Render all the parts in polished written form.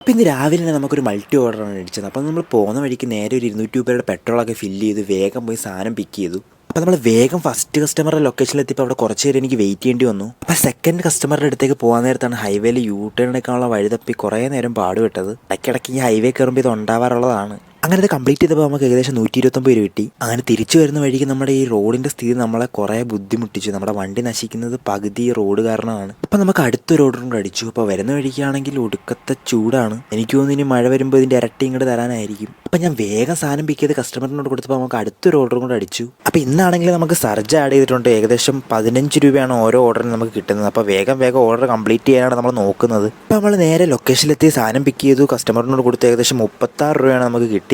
അപ്പോൾ ഇന്ന് രാവിലെ തന്നെ നമുക്കൊരു മൾട്ടി ഓർഡറാണ് അടിച്ചത്. അപ്പോൾ നമ്മൾ പോകുന്ന വഴിക്ക് നേരെ ഒരു 200 രൂപയുടെ പെട്രോളൊക്കെ ഫില്ല് ചെയ്ത് വേഗം പോയി സാധനം പിക്ക് ചെയ്തു. അപ്പോൾ നമ്മൾ വേഗം ഫസ്റ്റ് കസ്റ്റമറുടെ ലൊക്കേഷനിൽ എത്തിയപ്പോൾ അവിടെ കുറച്ച് നേരം എനിക്ക് വെയിറ്റ് ചെയ്യേണ്ടി വന്നു. അപ്പോൾ സെക്കൻഡ് കസ്റ്റമറുടെ അടുത്തേക്ക് പോകാൻ നേരത്താണ് ഹൈവേയിൽ യൂ ടേൺ എടുക്കാനുള്ള വഴി തപ്പി കുറേ നേരം പാടുപെട്ടത്. ഇടയ്ക്കിടയ്ക്ക് ഈ ഹൈവേ കയറുമ്പോൾ ഇത് ഉണ്ടാവാറുള്ളതാണ്. അങ്ങനെ അത് കംപ്ലീറ്റ് ചെയ്തപ്പോൾ നമുക്ക് ഏകദേശം 129 രൂപ കിട്ടി. അങ്ങനെ തിരിച്ചു വരുന്ന വഴിക്ക് നമ്മുടെ ഈ റോഡിൻ്റെ സ്ഥിതി നമ്മളെ കുറേ ബുദ്ധിമുട്ടിച്ചു. നമ്മുടെ വണ്ടി നശിക്കുന്നത് പകുതി റോഡ് കാരണമാണ്. അപ്പം നമുക്ക് അടുത്തൊരു ഓർഡറും കൂടെ അടിച്ചു. അപ്പോൾ വരുന്ന വഴിക്കാണെങ്കിൽ ഒടുക്കത്തെ ചൂടാണ്. എനിക്ക് തോന്നുന്നു ഇനി മഴ വരുമ്പോൾ ഇതിൻ്റെ ഇരട്ടി ഇങ്ങോട്ട് തരാനായിരിക്കും. അപ്പം ഞാൻ വേഗം സാധനം പിക്ക് ചെയ്ത് കസ്റ്റമറിനോട് കൊടുത്തപ്പോൾ നമുക്ക് അടുത്തൊരു ഓർഡറും കൂടെ അടിച്ചു. അപ്പോൾ ഇന്നാണെങ്കിൽ നമുക്ക് സർജ് ആഡ് ചെയ്തിട്ടുണ്ട്. ഏകദേശം 15 രൂപയാണ് ഓരോ ഓർഡറിന് നമുക്ക് കിട്ടുന്നത്. അപ്പോൾ വേഗം ഓർഡർ കംപ്ലീറ്റ് ചെയ്യാനാണ് നമ്മൾ നോക്കുന്നത്. അപ്പോൾ നമ്മൾ നേരെ ലൊക്കേഷനിലെത്തി സാധനം പിക്ക് ചെയ്തു. കസ്റ്റമറിനോട് കൊടുത്ത് ഏകദേശം 36 രൂപയാണ് നമുക്ക് കിട്ടിയത്.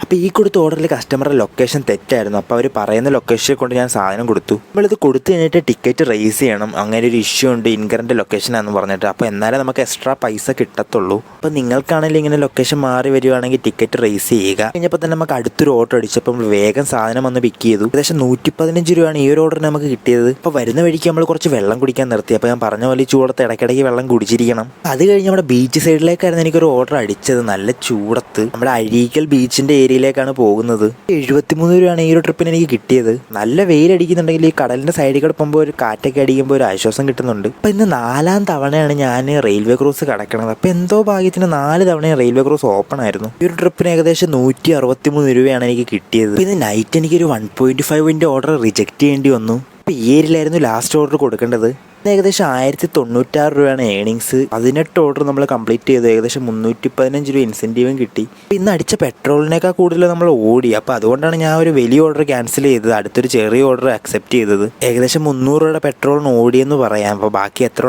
അപ്പോൾ ഈ കൊടുത്ത ഓർഡറിൽ കസ്റ്റമറുടെ ലൊക്കേഷൻ തെറ്റായിരുന്നു. അപ്പോൾ അവർ പറയുന്ന ലൊക്കേഷനിൽ കൊണ്ട് ഞാൻ സാധനം കൊടുത്തു. നമ്മളിത് കൊടുത്തു കഴിഞ്ഞിട്ട് ടിക്കറ്റ് റേസ് ചെയ്യണം. അങ്ങനെ ഒരു ഇഷ്യൂ ഉണ്ട്, ഇൻകറൻറ്റ് ലൊക്കേഷനാണെന്ന് പറഞ്ഞിട്ട്. അപ്പോൾ എന്നാലേ നമുക്ക് എക്സ്ട്രാ പൈസ കിട്ടത്തുള്ളൂ. അപ്പോൾ നിങ്ങൾക്കാണെങ്കിൽ ഇങ്ങനെ ലൊക്കേഷൻ മാറി വരുവാണെങ്കിൽ ടിക്കറ്റ് റേസ് ചെയ്യുക. കഴിഞ്ഞപ്പോൾ തന്നെ നമുക്ക് അടുത്തൊരു ഓർഡർ അടിച്ചപ്പോൾ നമ്മൾ വേഗം സാധനം വന്ന് പിക്ക് ചെയ്തു. ഏകദേശം 115 രൂപയാണ് ഈ ഒരു ഓർഡറിന് നമുക്ക് കിട്ടിയത്. അപ്പോൾ വരുന്ന വഴിക്ക് നമ്മൾ കുറച്ച് വെള്ളം കുടിക്കാൻ നിർത്തി. അപ്പോൾ ഞാൻ പറഞ്ഞ പോലെ ഈ ചൂടത്ത് ഇടയ്ക്കിടയ്ക്ക് വെള്ളം കുടിച്ചിരിക്കണം. അത് കഴിഞ്ഞ് നമ്മുടെ ബീച്ച് സൈഡിലേക്കായിരുന്നു എനിക്കൊരു ഓർഡർ അടിച്ചത്. നല്ല ചൂടത്ത് നമ്മുടെ അഴീക്കൽ ബീച്ചിൻ്റെ ഏരിയയിലേക്കാണ് പോകുന്നത്. 73 രൂപയാണ് ഈ ഒരു ട്രിപ്പിന് എനിക്ക് കിട്ടിയത്. നല്ല വെയിലടിക്കുന്നുണ്ടെങ്കിൽ ഈ കടലിൻ്റെ സൈഡിൽ കൂടെ പോകുമ്പോൾ ഒരു കാറ്റൊക്കെ അടിക്കുമ്പോൾ ഒരു ആശ്വാസം കിട്ടുന്നുണ്ട്. അപ്പോൾ ഇന്ന് 4ാം തവണയാണ് ഞാൻ റെയിൽവേ ക്രോസ് കടക്കണത്. അപ്പോൾ എന്തോ ഭാഗ്യത്തിന് 4 തവണയും റെയിൽവേ ക്രോസ് ഓപ്പൺ ആയിരുന്നു. ഈ ഒരു ട്രിപ്പിന് ഏകദേശം 163 രൂപയാണ് എനിക്ക് കിട്ടിയത്. അപ്പോൾ ഇന്ന് നൈറ്റ് എനിക്കൊരു 1.5 ഓർഡർ റിജക്റ്റ് ചെയ്യേണ്ടി വന്നു. അപ്പോൾ ഈ ഏരിയയിലായിരുന്നു ലാസ്റ്റ് ഓർഡർ കൊടുക്കേണ്ടത്. ഏകദേശം 1096 രൂപയാണ് ഏണിങ്സ്. 18 ഓർഡർ നമ്മൾ കംപ്ലീറ്റ് ചെയ്തു. ഏകദേശം 315 രൂപ ഇൻസെൻറ്റീവും കിട്ടി. ഇന്ന് അടിച്ച പെട്രോളിനേക്കാൾ കൂടുതൽ നമ്മൾ ഓടി. അപ്പോൾ അതുകൊണ്ടാണ് ഞാൻ ഒരു വലിയ ഓർഡർ ക്യാൻസൽ ചെയ്തത്. അടുത്തൊരു ചെറിയ ഓർഡർ അക്സെപ്റ്റ് ചെയ്തത്. ഏകദേശം 300 രൂപയുടെ പെട്രോളിന് ഓടിയെന്ന് പറയാം. അപ്പോൾ ബാക്കി എത്ര